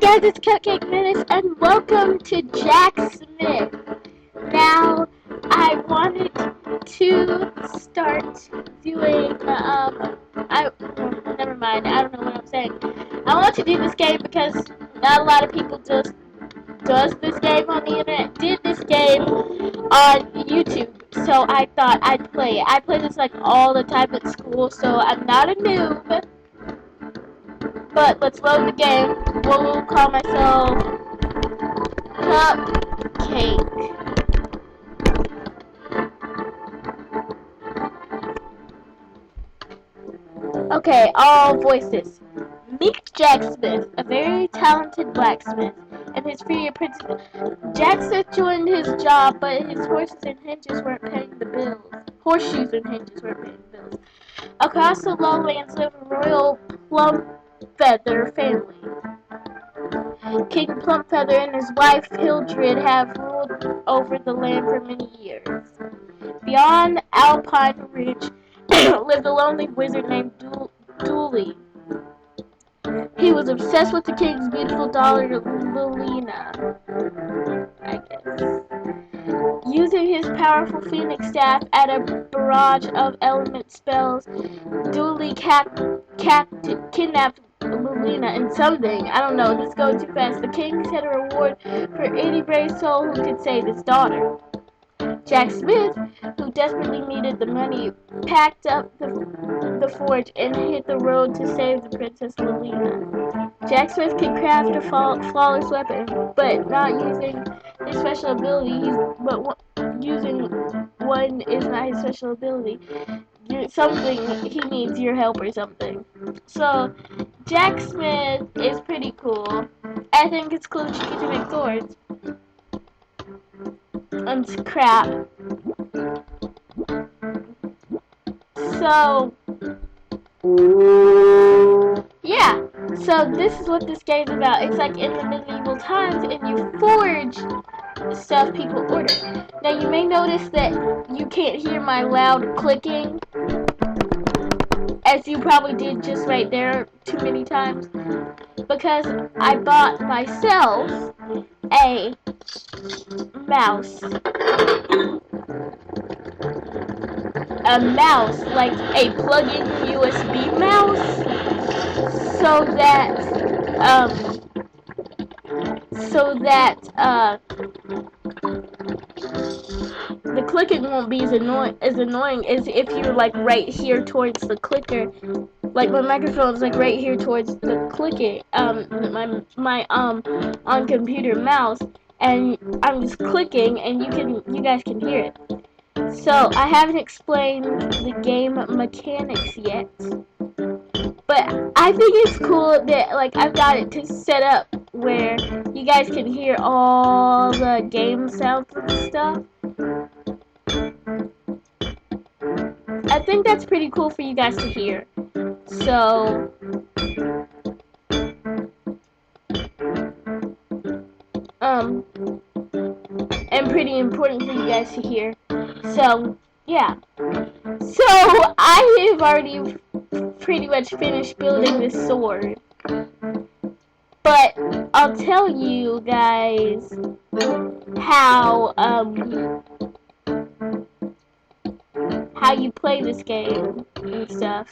guys, it's Cupcake Menace, and welcome to Jack Smith. Now, I wanted to start doing, never mind, I don't know what I'm saying. I want to do this game because not a lot of people just does this game on the internet, did this game on YouTube, so I thought I'd play it. I play this like all the time at school, so I'm not a noob. But let's load the game. We'll call myself Cupcake. Okay, all voices. Meet Jack Smith, a very talented blacksmith, and his future apprentice. Jack Smith joined his job, but his horses and hinges weren't paying the bills. Horseshoes and hinges weren't paying the bills. Across the lowlands lived a royal Plumpfeather family. King Plumpfeather and his wife Hildred have ruled over the land for many years. Beyond Alpine Ridge lived a lonely wizard named Dooley. He was obsessed with the king's beautiful daughter, Lulina, I guess. Using his powerful phoenix staff at a barrage of element spells, Dooley kidnapped Lulina and something. I don't know, this is going too fast. The king set a reward for any brave soul who could save his daughter. Jack Smith, who desperately needed the money, packed up the forge and hit the road to save the Princess Lulina. Jack Smith could craft a flawless weapon, but not using his special ability. Using one is not his special ability. Something he needs your help or something. So Jack Smith is pretty cool. I think it's cool that you get to make swords. And crap. So yeah. So this is what this game's about. It's like in the medieval times, and you forge stuff people order. Now you may notice that you can't hear my loud clicking, as you probably did just right there too many times, because I bought myself a mouse. Like a plug-in USB mouse, so that the clicking won't be as annoying as if you're like right here towards the clicker. Like my microphone is like right here towards the clicking, my on computer mouse, and I'm just clicking, and you guys can hear it. So I haven't explained the game mechanics yet, but I think it's cool that like I've got it to set up where you guys can hear all the game sounds and stuff. I think that's pretty cool for you guys to hear. So and pretty important for you guys to hear. So yeah. So I have already pretty much finished building this sword. But I'll tell you guys how you play this game and stuff.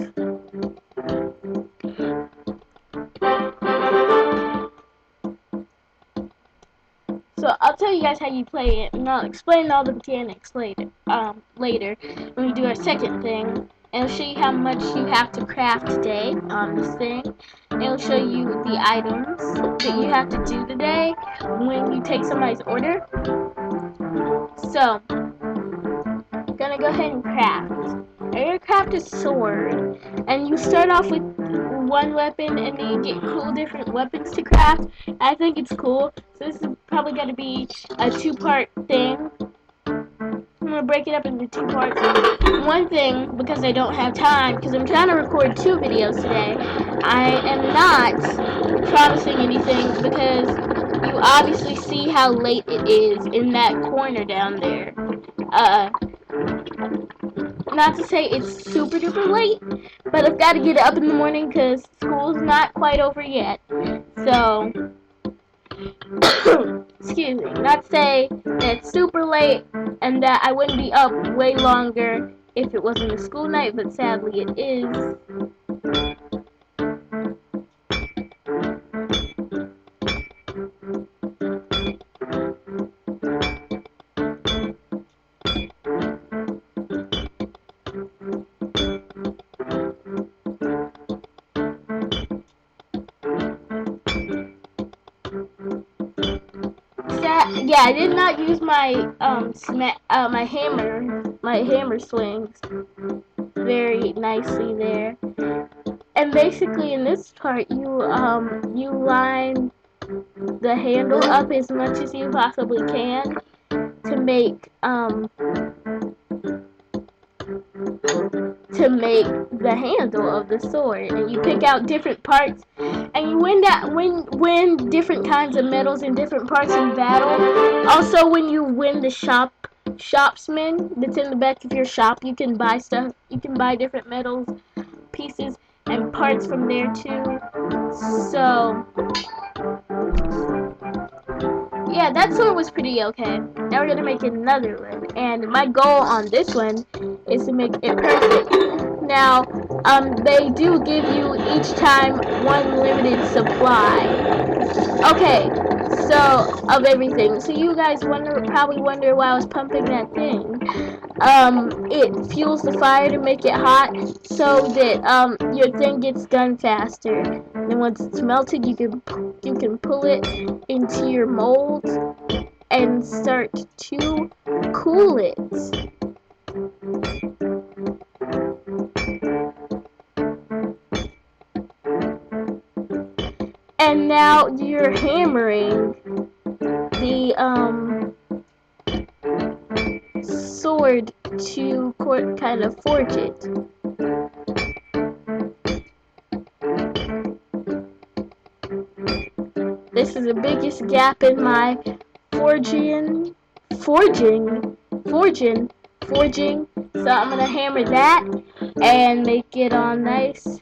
So I'll tell you guys how you play it, and I'll explain all the mechanics later when we do our second thing. And it'll show you how much you have to craft today on this thing. It'll show you the items that you have to do today when you take somebody's order. So, I'm gonna go ahead and craft. I'm gonna craft a sword, and you start off with one weapon, and then you get cool different weapons to craft. I think it's cool. So this is probably gonna be a two-part thing. I'm gonna break it up into two parts. One thing, because I don't have time, because I'm trying to record 2 videos today, I am not promising anything because you obviously see how late it is in that corner down there. Not to say it's super duper late, but I've got to get up in the morning because school's not quite over yet. So excuse me, not say that it's super late and that I wouldn't be up way longer if it wasn't a school night, but sadly it is. Yeah, I did not use my my hammer swings very nicely there. And basically in this part you line the handle up as much as you possibly can to make the handle of the sword, and you pick out different parts, and you win different kinds of medals in different parts in battle. Also, when you win the shopsman that's in the back of your shop, you can buy stuff. You can buy different medals, pieces, and parts from there too. So yeah, that sword was pretty okay. Now we're gonna make another one, and my goal on this one is to make it perfect. Now, they do give you each time one limited supply. Okay, so of everything. So you guys probably wonder why I was pumping that thing. It fuels the fire to make it hot, so that your thing gets done faster. And once it's melted, you can pull it into your mold and start to cool it. And now you're hammering the sword to kind of forge it. This is the biggest gap in my forging. So I'm gonna hammer that and make it all nice.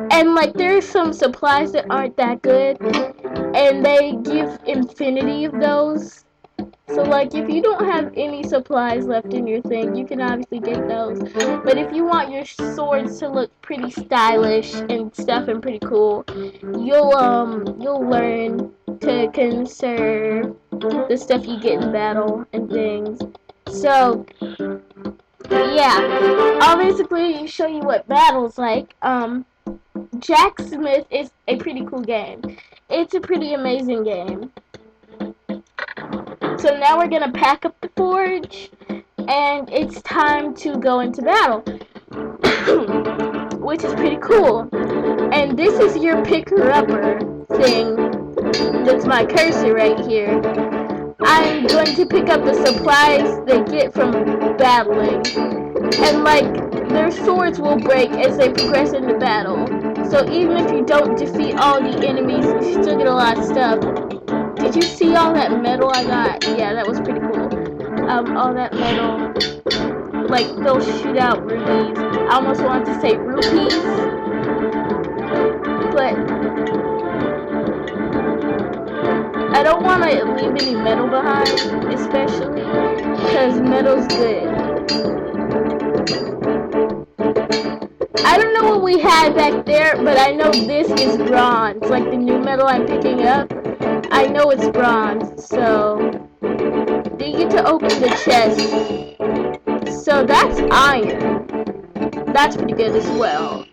And like there's some supplies that aren't that good, and they give infinity of those. So like if you don't have any supplies left in your thing, you can obviously get those. But if you want your swords to look pretty stylish and stuff and pretty cool, you'll learn to conserve the stuff you get in battle and things. So yeah, I'll basically show you what battle's like. Jacksmith is a pretty cool game. It's a pretty amazing game. So now we're gonna pack up the forge, and it's time to go into battle, which is pretty cool. And this is your picker-upper thing. That's my cursor right here. I'm going to pick up the supplies they get from battling, and like their swords will break as they progress into battle. So even if you don't defeat all the enemies, you still get a lot of stuff. Did you see all that metal I got? Yeah, that was pretty cool. All that metal, like they'll shoot out rubies. I almost wanted to say rupees, but I don't want to leave any metal behind, especially because metal's good. I don't know what we had back there, but I know this is bronze. Like the new metal I'm picking up, I know it's bronze. So you get to open the chest. So that's iron. That's pretty good as well.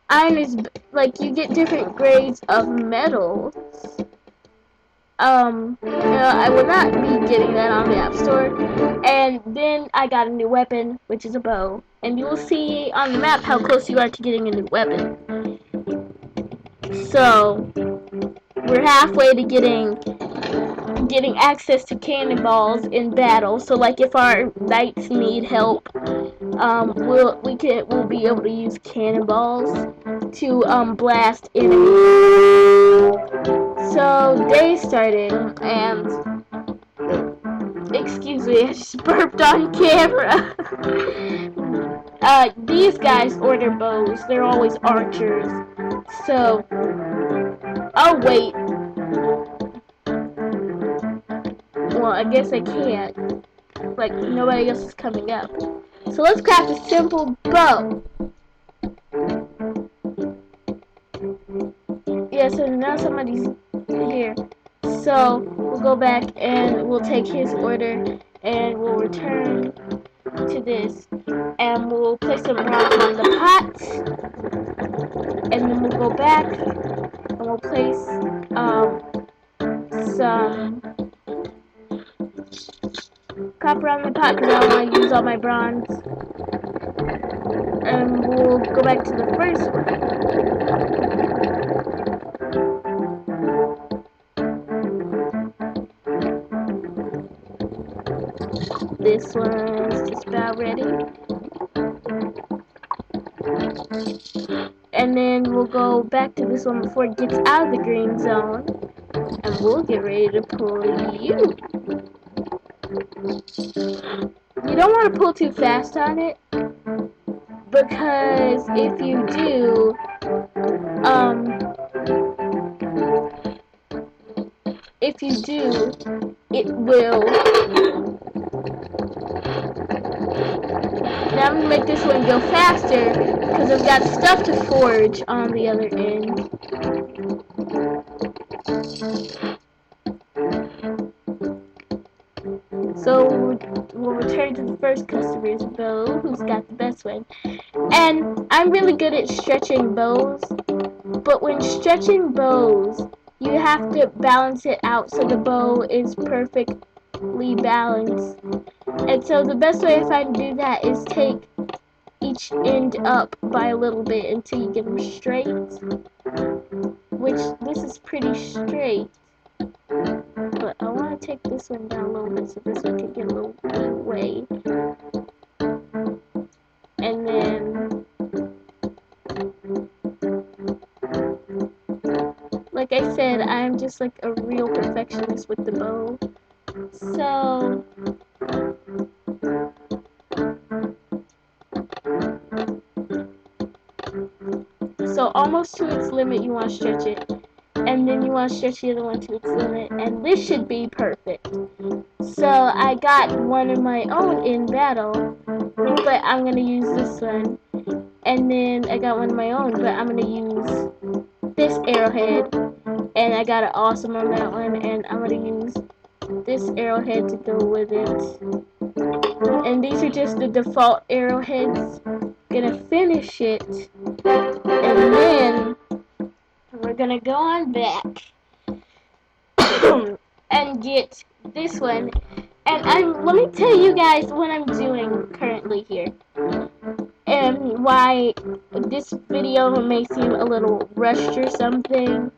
Iron is like you get different grades of metals. I will not be getting that on the App Store. And then I got a new weapon, which is a bow. And you will see on the map how close you are to getting a new weapon. So we're halfway to getting access to cannonballs in battle. So like if our knights need help, we'll be able to use cannonballs to blast enemies. So day started, and excuse me, I just burped on camera. These guys order bows. They're always archers. So, oh wait. I guess I can't. Like, nobody else is coming up. So let's craft a simple bow. Yeah, so now somebody's here. So we'll go back and we'll take his order and we'll return to this. And we'll place some bronze on the pot. And then we'll go back and we'll place some copper on the pot because I don't want to use all my bronze. And we'll go back to the first one. This one's just about ready. And then we'll go back to this one before it gets out of the green zone. And we'll get ready to pull you. You don't want to pull too fast on it, because if you do, it will. Now I'm gonna make this one go faster because I've got stuff to forge on the other end. So we'll return to the first customer's bow, who's got the best one. And I'm really good at stretching bows, but when stretching bows, you have to balance it out so the bow is perfectly balanced. And so the best way I find to do that is take each end up by a little bit until you get them straight, which this is pretty straight. But I want to take this one down a little bit so this one can get a little leeway. And then, like I said, I'm just like a real perfectionist with the bow. So almost to its limit, you want to stretch it. And then you want to stretch the other one to its limit, and this should be perfect. So I got one of my own in battle, but I'm going to use this one. And then I got one of my own, but I'm going to use this arrowhead, and I got it awesome on that one, and I'm going to use this arrowhead to go with it. And these are just the default arrowheads. Gonna finish it, and then we're gonna go on back and get this one. And let me tell you guys what I'm doing currently here, and why this video may seem a little rushed or something.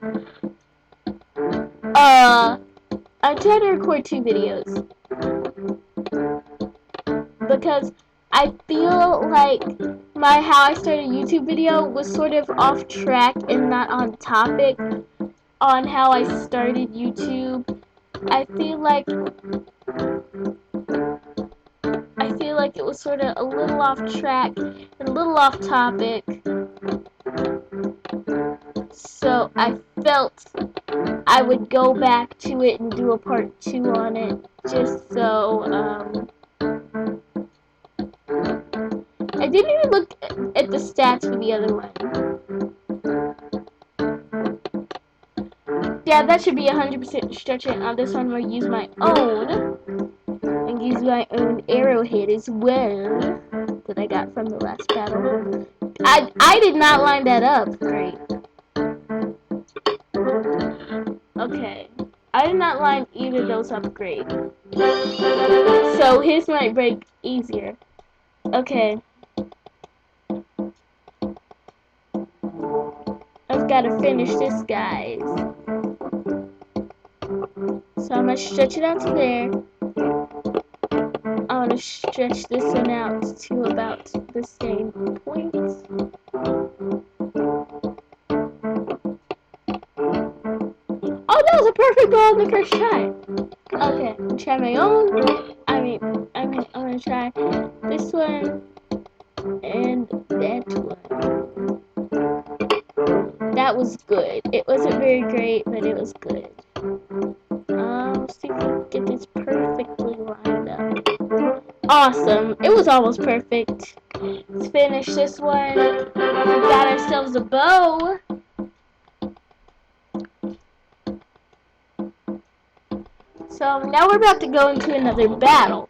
I'm trying to record 2 videos because I feel like my how I started a YouTube video was sort of off track and not on topic on how I started YouTube. I feel like it was sort of a little off track and a little off topic. So I felt I would go back to it and do a part 2 on it, just so I didn't even look at the stats for the other one. Yeah, that should be 100% stretching. On this one, I'm going to use my own. And use my own arrowhead as well. That I got from the last battle. I did not line that up. Great. Okay. I did not line either of those up great. So his might break easier. Okay. I've got to finish this, guys. So I'm going to stretch it out to there. I'm going to stretch this one out to about the same point. Oh, that was a perfect ball on the first try. Okay, I'm going to try my own. I'm going to try this one and that one. That was good. It wasn't very great, but it was good. Let's see if we can get this perfect awesome. It was almost perfect. Let's finish this one. We got ourselves a bow. So now we're about to go into another battle.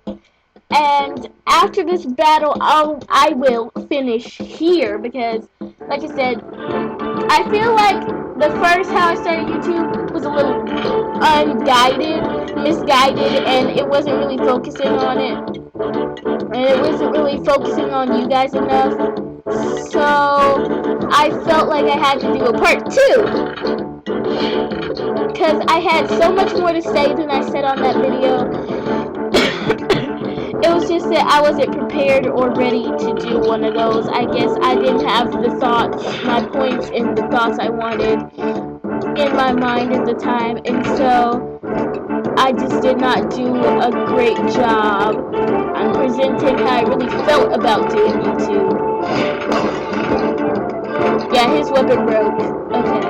And after this battle, I will finish here because, like I said, I feel like the first How I Started YouTube was a little unguided, misguided, and it wasn't really focusing on it. And it wasn't really focusing on you guys enough. So I felt like I had to do a part 2. Because I had so much more to say than I said on that video. It was just that I wasn't prepared or ready to do one of those. I guess I didn't have the thoughts, my points, and the thoughts I wanted in my mind at the time. And so I just did not do a great job on presenting how I really felt about doing YouTube. Yeah, his weapon broke. Okay.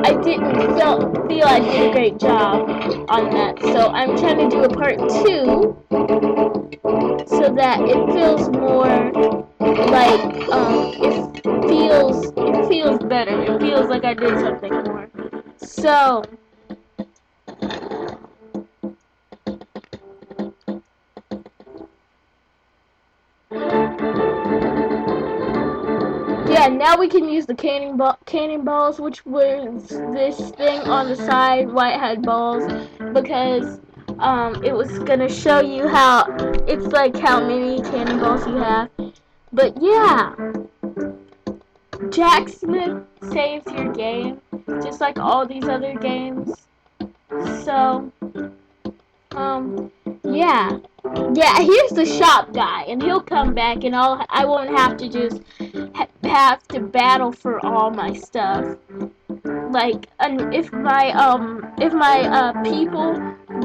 I didn't feel I did a great job on that, so I'm trying to do a part 2 so that it feels more like it feels better. It feels like I did something more. So yeah, now we can use the cannonballs, which was this thing on the side, why it had balls, because it was gonna show you how it's like how many cannonballs you have. But yeah, Jack Smith saves your game, just like all these other games. So yeah. Yeah, here's the shop guy, and he'll come back, and I won't have to just have to battle for all my stuff. Like, and if my people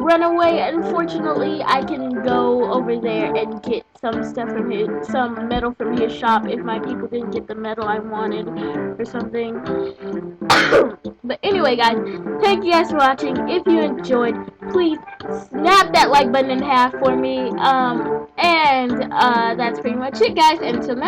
run away, unfortunately, I can go over there and get some stuff from some metal from his shop if my people didn't get the metal I wanted or something. But anyway, guys, thank you guys for watching. If you enjoyed, please snap that like button in half for me. And that's pretty much it, guys. Until next